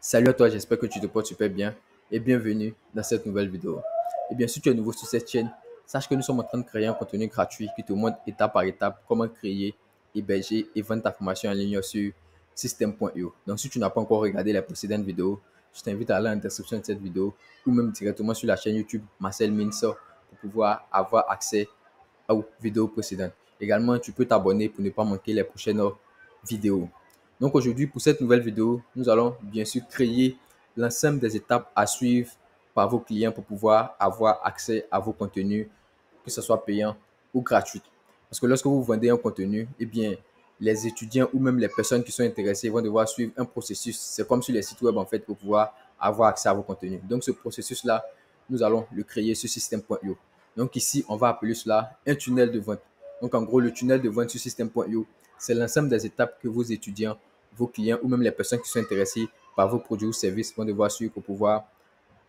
Salut à toi, j'espère que tu te portes super bien et bienvenue dans cette nouvelle vidéo. Et bien, si tu es nouveau sur cette chaîne, sache que nous sommes en train de créer un contenu gratuit qui te montre étape par étape comment créer, héberger et vendre ta formation en ligne sur System.io. Donc, si tu n'as pas encore regardé la précédente vidéo, je t'invite à aller en description de cette vidéo ou même directement sur la chaîne YouTube Marcel Minso pour pouvoir avoir accès aux vidéos précédentes. Également, tu peux t'abonner pour ne pas manquer les prochaines vidéos. Donc aujourd'hui, pour cette nouvelle vidéo, nous allons bien sûr créer l'ensemble des étapes à suivre par vos clients pour pouvoir avoir accès à vos contenus, que ce soit payant ou gratuit. Parce que lorsque vous vendez un contenu, eh bien, les étudiants ou même les personnes qui sont intéressées vont devoir suivre un processus. C'est comme sur les sites web en fait pour pouvoir avoir accès à vos contenus. Donc ce processus-là, nous allons le créer sur System.io. Donc ici, on va appeler cela un tunnel de vente. Donc en gros, le tunnel de vente sur System.io, c'est l'ensemble des étapes que vos étudiants, vos clients ou même les personnes qui sont intéressées par vos produits ou services vont devoir suivre pour pouvoir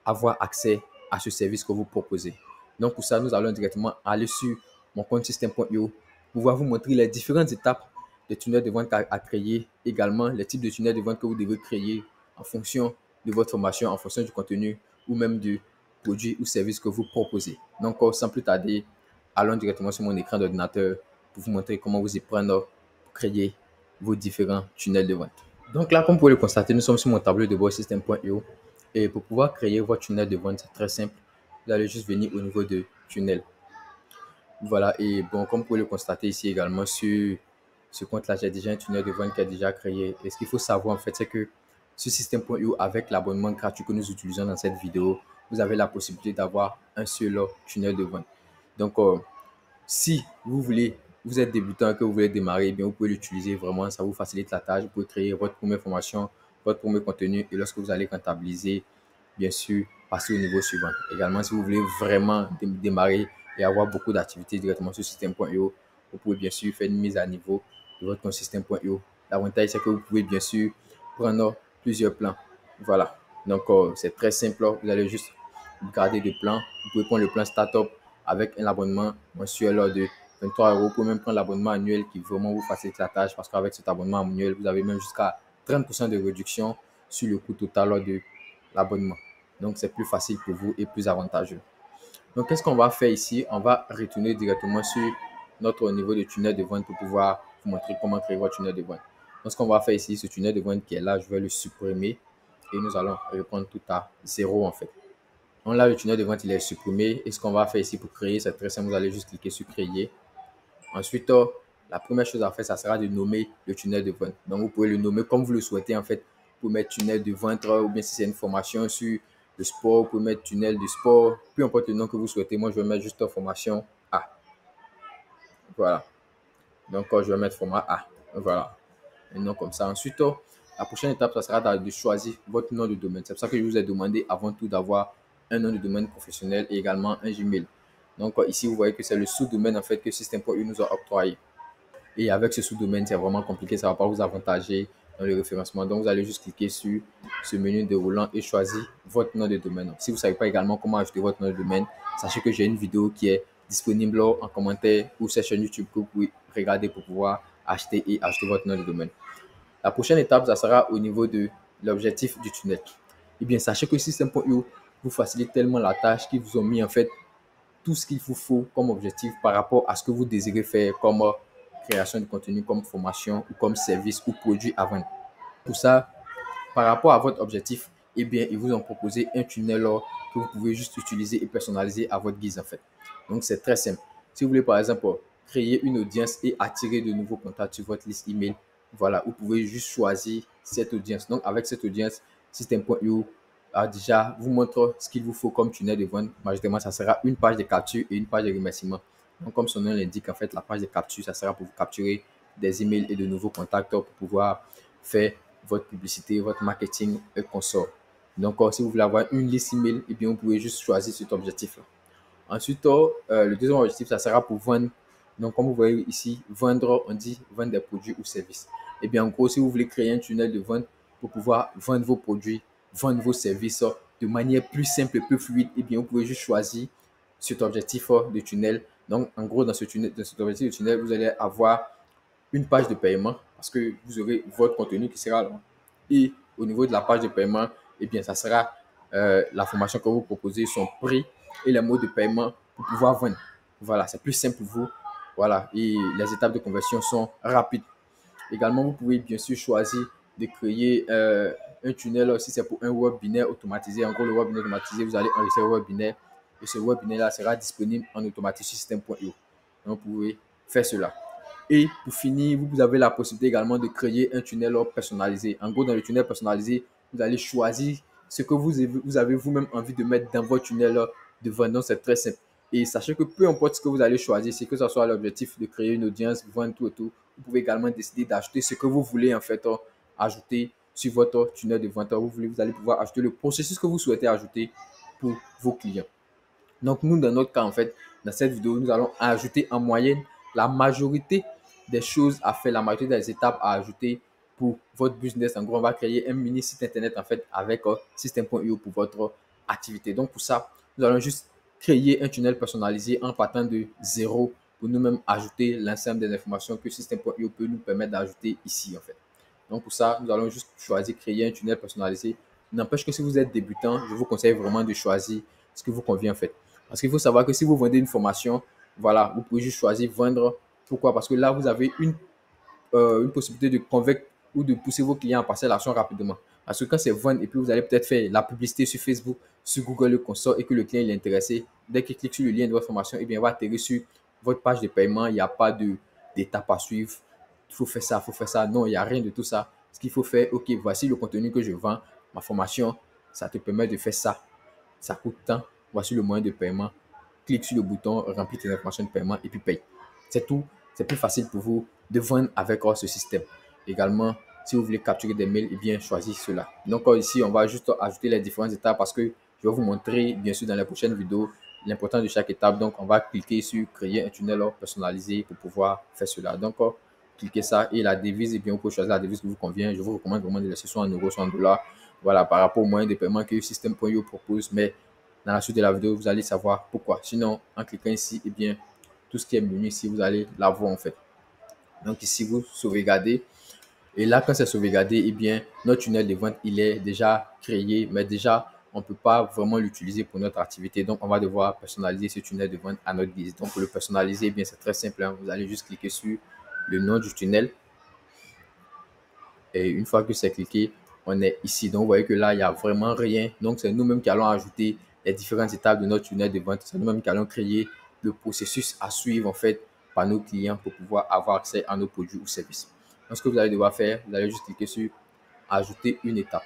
avoir accès à ce service que vous proposez. Donc pour ça, nous allons directement aller sur mon compte System.io pour pouvoir vous montrer les différentes étapes de tunnels de vente à créer, également les types de tunnels de vente que vous devez créer en fonction de votre formation, en fonction du contenu ou même du produit ou service que vous proposez. Donc sans plus tarder, allons directement sur mon écran d'ordinateur pour vous montrer comment vous y prendre pour créer vos différents tunnels de vente. Donc là, comme vous pouvez le constater, nous sommes sur mon tableau de bord System.io. Et pour pouvoir créer votre tunnel de vente, c'est très simple. Vous allez juste venir au niveau de tunnel. Voilà, et bon, comme vous pouvez le constater ici également sur ce compte-là, j'ai déjà un tunnel de vente qui est déjà créé. Et ce qu'il faut savoir en fait, c'est que ce System.io, avec l'abonnement gratuit que nous utilisons dans cette vidéo, vous avez la possibilité d'avoir un seul tunnel de vente. Donc, si vous voulez, vous êtes débutant et que vous voulez démarrer, eh bien, vous pouvez l'utiliser vraiment, ça vous facilite la tâche. Vous pouvez créer votre première formation, votre premier contenu et lorsque vous allez comptabiliser, bien sûr, passer au niveau suivant. Également, si vous voulez vraiment démarrer et avoir beaucoup d'activités directement sur System.io, vous pouvez bien sûr faire une mise à niveau de votre compte System.io. L'avantage, c'est que vous pouvez bien sûr prendre plusieurs plans. Voilà. Donc, c'est très simple. Vous allez juste garder des plans. Vous pouvez prendre le plan Startup avec un abonnement mensuel de 23 euros. Vous pouvez même prendre l'abonnement annuel qui vraiment vous facilite la tâche parce qu'avec cet abonnement annuel, vous avez même jusqu'à 30% de réduction sur le coût total de l'abonnement. Donc, c'est plus facile pour vous et plus avantageux. Donc, qu'est-ce qu'on va faire ici? On va retourner directement sur notre niveau de tunnel de vente pour pouvoir vous montrer comment créer votre tunnel de vente. Donc, ce qu'on va faire ici, ce tunnel de vente qui est là, je vais le supprimer et nous allons reprendre tout à zéro en fait. Donc là, le tunnel de vente, il est supprimé. Et ce qu'on va faire ici pour créer, c'est très simple. Vous allez juste cliquer sur créer. Ensuite, la première chose à faire, ça sera de nommer le tunnel de vente. Donc, vous pouvez le nommer comme vous le souhaitez en fait. Vous pouvez mettre tunnel de vente ou bien si c'est une formation sur le sport, vous pouvez mettre tunnel de sport. Peu importe le nom que vous souhaitez. Moi, je vais mettre juste formation A. Voilà. Donc, je vais mettre format A. Voilà. Un nom comme ça. Ensuite, la prochaine étape, ça sera de choisir votre nom de domaine. C'est pour ça que je vous ai demandé avant tout d'avoir un nom de domaine professionnel et également un Gmail. Donc, ici, vous voyez que c'est le sous-domaine en fait que System.io nous a octroyé. Et avec ce sous-domaine, c'est vraiment compliqué. Ça ne va pas vous avantager dans le référencement. Donc, vous allez juste cliquer sur ce menu déroulant et choisir votre nom de domaine. Si vous ne savez pas également comment ajouter votre nom de domaine, sachez que j'ai une vidéo qui est disponible en commentaire ou sur chaîne YouTube que vous pouvez regarder pour pouvoir acheter et ajouter votre nom de domaine. La prochaine étape, ça sera au niveau de l'objectif du tunnel. Eh bien, sachez que System.io vous facilite tellement la tâche qu'ils vous ont mis en fait tout ce qu'il vous faut comme objectif par rapport à ce que vous désirez faire comme création de contenu, comme formation ou comme service ou produit à vendre. Pour ça, par rapport à votre objectif, eh bien, ils vous ont proposé un tunnel que vous pouvez juste utiliser et personnaliser à votre guise en fait. Donc, c'est très simple. Si vous voulez par exemple créer une audience et attirer de nouveaux contacts sur votre liste email, voilà, vous pouvez juste choisir cette audience. Donc, avec cette audience, System.io déjà vous montre ce qu'il vous faut comme tunnel de vente. Majoritairement, ça sera une page de capture et une page de remerciement. Donc, comme son nom l'indique, en fait, la page de capture, ça sera pour vous capturer des emails et de nouveaux contacts pour pouvoir faire votre publicité, votre marketing et consort. Donc, si vous voulez avoir une liste email, eh bien, vous pouvez juste choisir cet objectif-là. Ensuite, le deuxième objectif, ça sera pour vendre. Donc, comme vous voyez ici, vendre, on dit vendre des produits ou services. Eh bien, en gros, si vous voulez créer un tunnel de vente pour pouvoir vendre vos produits, vendre vos services de manière plus simple et plus fluide, eh bien, vous pouvez juste choisir cet objectif de tunnel. Donc, en gros, dans cet objectif de tunnel, vous allez avoir une page de paiement parce que vous aurez votre contenu qui sera là et au niveau de la page de paiement, eh bien, ça sera la formation que vous proposez, son prix et les modes de paiement pour pouvoir vendre. Voilà, c'est plus simple pour vous. Voilà, et les étapes de conversion sont rapides. Également, vous pouvez bien sûr choisir de créer un tunnel si c'est pour un webinaire automatisé. En gros, le webinaire automatisé, vous allez enregistrer le webinaire et ce webinaire-là sera disponible en automatique sur système.io. Donc, vous pouvez faire cela. Et pour finir, vous avez la possibilité également de créer un tunnel personnalisé. En gros, dans le tunnel personnalisé, vous allez choisir ce que vous avez vous-même envie de mettre dans votre tunnel de vente. Donc, c'est très simple. Et sachez que peu importe ce que vous allez choisir, c'est que ce soit l'objectif de créer une audience, vendre tout et tout, vous pouvez également décider d'ajouter ce que vous voulez en fait ajouter sur votre tunnel de vente. Vous allez pouvoir ajouter le processus que vous souhaitez ajouter pour vos clients. Donc, nous, dans notre cas, en fait, dans cette vidéo, nous allons ajouter en moyenne la majorité des choses à faire, la majorité des étapes à ajouter pour votre business. En gros, on va créer un mini site internet, en fait, avec système.io pour votre activité. Donc, pour ça, nous allons juste créer un tunnel personnalisé en partant de zéro pour nous-mêmes ajouter l'ensemble des informations que système.io peut nous permettre d'ajouter ici, en fait. Donc, pour ça, nous allons juste choisir créer un tunnel personnalisé. N'empêche que si vous êtes débutant, je vous conseille vraiment de choisir ce qui vous convient, en fait. Parce qu'il faut savoir que si vous vendez une formation, voilà, vous pouvez juste choisir vendre. Pourquoi? Parce que là, vous avez une possibilité de convaincre ou de pousser vos clients à passer à l'action rapidement. Parce que quand c'est vendre et puis vous allez peut-être faire la publicité sur Facebook, sur Google, le consort et que le client est intéressé, dès qu'il clique sur le lien de votre formation, eh bien, il va atterrir sur votre page de paiement. Il n'y a pas d'étape à suivre. Il faut faire ça, il faut faire ça. Non, il n'y a rien de tout ça. Ce qu'il faut faire, OK, voici le contenu que je vends, ma formation, ça te permet de faire ça. Ça coûte tant. Voici le moyen de paiement. Clique sur le bouton, remplis tes informations de paiement et puis paye. C'est tout. C'est plus facile pour vous de vendre avec ce système. Également, si vous voulez capturer des mails, eh bien, choisissez cela. Donc ici, on va juste ajouter les différentes étapes parce que je vais vous montrer, bien sûr, dans les prochaines vidéos, l'importance de chaque étape. Donc, on va cliquer sur créer un tunnel personnalisé pour pouvoir faire cela. Donc, cliquez ça et la devise, eh bien, vous pouvez choisir la devise qui vous convient. Je vous recommande vraiment de laisser soit en euros, soit en dollars. Voilà, par rapport au moyen de paiement que System.io propose. Mais dans la suite de la vidéo, vous allez savoir pourquoi. Sinon, en cliquant ici, eh bien, tout ce qui est menu ici, vous allez l'avoir en fait. Donc ici, vous sauvegardez. Et là, quand c'est sauvegardé, eh bien, notre tunnel de vente, il est déjà créé, mais déjà, on ne peut pas vraiment l'utiliser pour notre activité. Donc, on va devoir personnaliser ce tunnel de vente à notre guise. Donc, pour le personnaliser, eh bien, c'est très simple. Hein. Vous allez juste cliquer sur le nom du tunnel. Et une fois que c'est cliqué, on est ici. Donc, vous voyez que là, il n'y a vraiment rien. Donc, c'est nous-mêmes qui allons ajouter les différentes étapes de notre tunnel de vente. C'est nous-mêmes qui allons créer le processus à suivre, en fait, par nos clients pour pouvoir avoir accès à nos produits ou services. Donc, ce que vous allez devoir faire, vous allez juste cliquer sur ajouter une étape.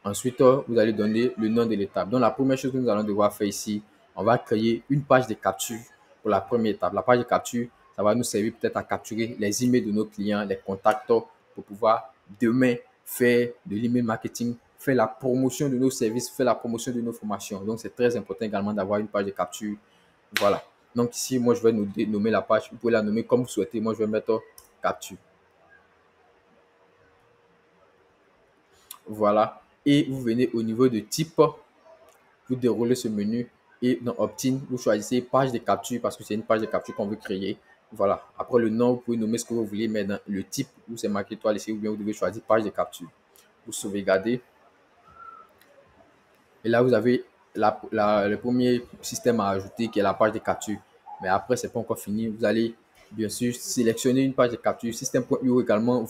Ensuite, vous allez donner le nom de l'étape. Donc, la première chose que nous allons devoir faire ici, on va créer une page de capture pour la première étape. La page de capture, ça va nous servir peut-être à capturer les emails de nos clients, les contacts pour pouvoir demain faire de l'email marketing, faire la promotion de nos services, faire la promotion de nos formations. Donc, c'est très important également d'avoir une page de capture. Voilà. Donc, ici, moi, je vais nommer la page. Vous pouvez la nommer comme vous souhaitez. Moi, je vais mettre capture. Voilà. Et vous venez au niveau de type, vous déroulez ce menu et dans Opt-in, vous choisissez page de capture parce que c'est une page de capture qu'on veut créer. Voilà. Après le nom, vous pouvez nommer ce que vous voulez, mais dans le type où c'est marqué étoile ici, ou bien vous devez choisir page de capture. Vous sauvegardez. Et là, vous avez le premier système à ajouter qui est la page de capture. Mais après, ce n'est pas encore fini. Vous allez bien sûr sélectionner une page de capture. Système.io également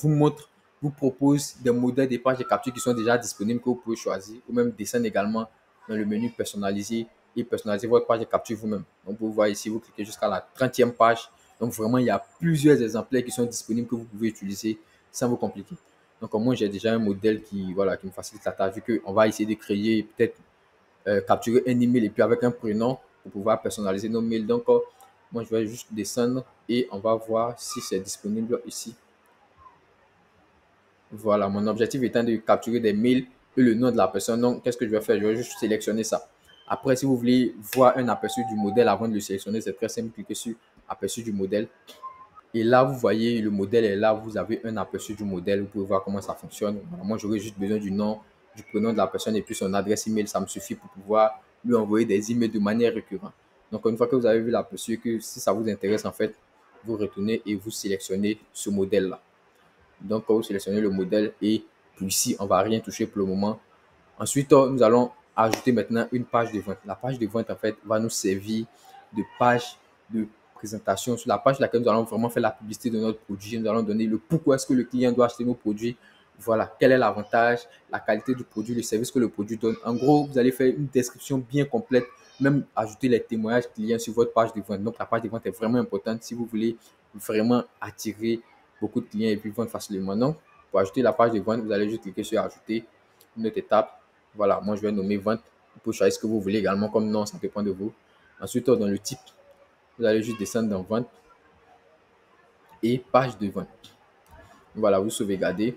vous propose des modèles de pages de capture qui sont déjà disponibles que vous pouvez choisir ou même descendre également dans le menu personnaliser et personnaliser votre page de capture vous-même. Donc, vous voyez ici, vous cliquez jusqu'à la 30e page. Donc, vraiment, il y a plusieurs exemplaires qui sont disponibles que vous pouvez utiliser sans vous compliquer. Donc, moi, j'ai déjà un modèle qui me facilite la tâche vu qu'on va essayer de créer peut-être capturer un email et puis avec un prénom pour pouvoir personnaliser nos mails. Donc, moi, je vais juste descendre et on va voir si c'est disponible ici. Voilà, mon objectif étant de capturer des mails et le nom de la personne. Donc, qu'est-ce que je vais faire? Je vais juste sélectionner ça. Après, si vous voulez voir un aperçu du modèle avant de le sélectionner, c'est très simple. Cliquez sur aperçu du modèle. Et là, vous voyez, le modèle est là. Vous avez un aperçu du modèle. Vous pouvez voir comment ça fonctionne. Voilà, moi, j'aurais juste besoin du nom, du prénom de la personne et puis son adresse email. Ça me suffit pour pouvoir lui envoyer des emails de manière récurrente. Donc, une fois que vous avez vu l'aperçu, que si ça vous intéresse, en fait, vous retournez et vous sélectionnez ce modèle-là. Donc, vous sélectionnez le modèle et Puis ici, on ne va rien toucher pour le moment. Ensuite, nous allons ajouter maintenant une page de vente. La page de vente, en fait, va nous servir de page de présentation. Sur la page sur laquelle nous allons vraiment faire la publicité de notre produit, nous allons donner le pourquoi est-ce que le client doit acheter nos produits. Voilà, quel est l'avantage, la qualité du produit, le service que le produit donne. En gros, vous allez faire une description bien complète, même ajouter les témoignages clients sur votre page de vente. Donc, la page de vente est vraiment importante si vous voulez vraiment attirer beaucoup de clients et puis vendre facilement. Donc, pour ajouter la page de vente, vous allez juste cliquer sur ajouter une autre étape. Voilà, moi je vais nommer vente. Vous pouvez choisir ce que vous voulez également comme nom, ça dépend de vous. Ensuite, dans le type, vous allez juste descendre dans vente et page de vente. Voilà, vous sauvegardez.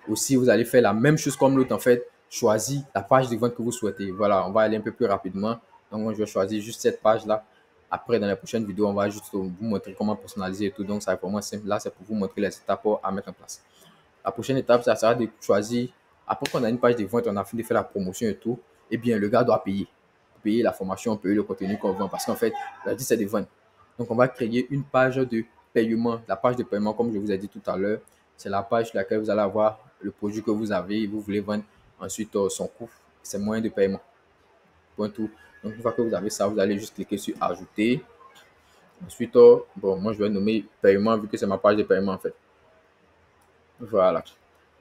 Aussi, vous allez faire la même chose comme l'autre, en fait, choisir la page de vente que vous souhaitez. Voilà, on va aller un peu plus rapidement. Donc, moi, je vais choisir juste cette page-là. Après, dans la prochaine vidéo, on va juste vous montrer comment personnaliser et tout. Donc, ça va être vraiment simple. Là, c'est pour vous montrer les étapes à mettre en place. La prochaine étape, ça sera de choisir. Après qu'on a une page de vente, on a fini de faire la promotion et tout. Eh bien, le gars doit payer. Payer la formation, payer le contenu qu'on vend. Parce qu'en fait, la dit, c'est de vendre. Donc, on va créer une page de paiement. La page de paiement, comme je vous ai dit tout à l'heure, c'est la page sur laquelle vous allez avoir le produit que vous avez et vous voulez vendre. Ensuite, son coût, c'est moyen de paiement. Point tout. Donc, une fois que vous avez ça, vous allez juste cliquer sur ajouter. Ensuite, bon, moi, je vais nommer paiement vu que c'est ma page de paiement en fait. Voilà.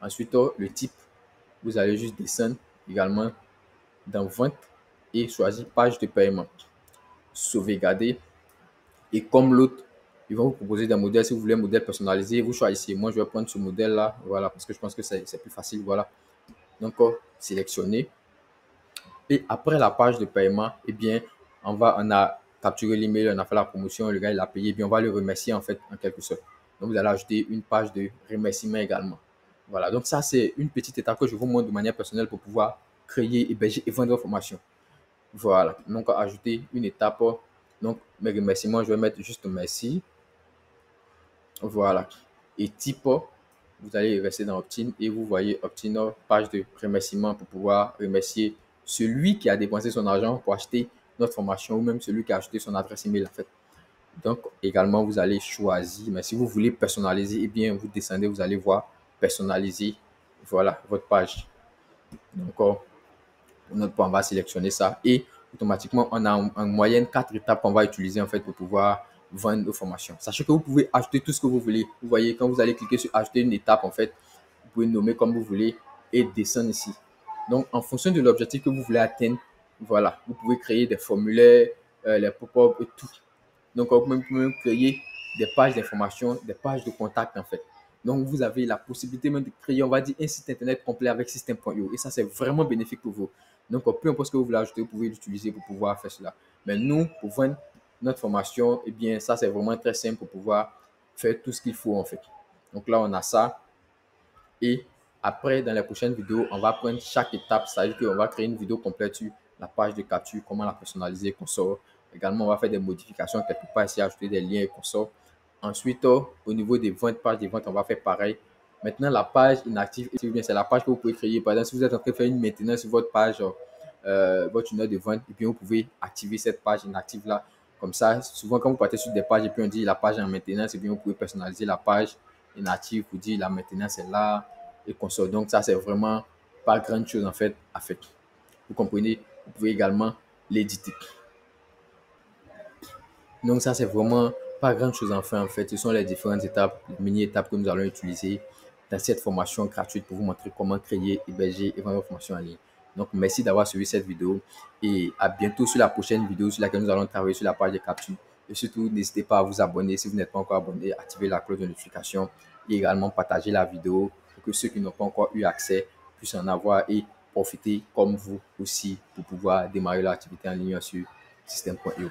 Ensuite, le type, vous allez juste descendre également dans vente et choisir page de paiement. Sauvegarder. Et comme l'autre, ils vont vous proposer des modèles. Si vous voulez un modèle personnalisé, vous choisissez. Moi, je vais prendre ce modèle-là. Voilà, parce que je pense que c'est plus facile. Voilà. Donc, sélectionner. Et après la page de paiement, eh bien, on a capturé l'email, on a fait la promotion, le gars il a payé, et bien on va le remercier en fait en quelque sorte. Donc, vous allez ajouter une page de remerciement également. Voilà, donc ça, c'est une petite étape que je vous montre de manière personnelle pour pouvoir créer, héberger et vendre vos formations. Voilà, donc ajouter une étape. Donc, mes remerciements, je vais mettre juste merci. Voilà. Et type, vous allez rester dans Opt-in et vous voyez Opt-in, page de remerciement pour pouvoir remercier celui qui a dépensé son argent pour acheter notre formation ou même celui qui a acheté son adresse email en fait. Donc, également, vous allez choisir, mais si vous voulez personnaliser, eh bien, vous descendez, vous allez voir personnaliser, voilà, votre page. Donc, on va sélectionner ça et automatiquement, on a en moyenne 4 étapes qu'on va utiliser en fait pour pouvoir vendre nos formations. Sachez que vous pouvez ajouter tout ce que vous voulez. Vous voyez, quand vous allez cliquer sur ajouter une étape, en fait, vous pouvez nommer comme vous voulez et descendre ici. Donc, en fonction de l'objectif que vous voulez atteindre, voilà, vous pouvez créer des formulaires, les pop-up et tout. Donc, vous pouvez même créer des pages d'information, des pages de contact en fait. Donc, vous avez la possibilité même de créer, on va dire, un site internet complet avec System.io. Et ça, c'est vraiment bénéfique pour vous. Donc, peu importe ce que vous voulez ajouter, vous pouvez l'utiliser pour pouvoir faire cela. Mais nous, pour vendre notre formation, eh bien, ça, c'est vraiment très simple pour pouvoir faire tout ce qu'il faut en fait. Donc là, on a ça. Et après, dans les prochaines vidéos, on va prendre chaque étape. C'est-à-dire qu'on va créer une vidéo complète sur la page de capture, comment la personnaliser, qu'on sort. Également, on va faire des modifications quelque part ici, ajouter des liens et qu'on sort. Ensuite, au niveau des ventes, page des ventes, on va faire pareil. Maintenant, la page inactive, c'est la page que vous pouvez créer. Par exemple, si vous êtes en train de faire une maintenance sur votre page, votre tunnel de vente, et puis vous pouvez activer cette page inactive là. Comme ça, souvent quand vous partez sur des pages et puis on dit la page est en maintenance, et bien vous pouvez personnaliser la page inactive pour dire la maintenance est là et qu'on sort. Donc ça, c'est vraiment pas grand chose en fait à faire. Vous comprenez? Vous pouvez également l'éditer. Donc ça, c'est vraiment pas grand chose à faire en fait. Ce sont les différentes étapes, les mini-étapes que nous allons utiliser dans cette formation gratuite pour vous montrer comment créer, héberger et vendre vos formations en ligne. Donc, merci d'avoir suivi cette vidéo et à bientôt sur la prochaine vidéo sur laquelle nous allons travailler sur la page de capture. Et surtout, n'hésitez pas à vous abonner si vous n'êtes pas encore abonné, activer la cloche de notification et également partager la vidéo pour que ceux qui n'ont pas encore eu accès puissent en avoir et profiter comme vous aussi pour pouvoir démarrer leur activité en ligne sur System.io.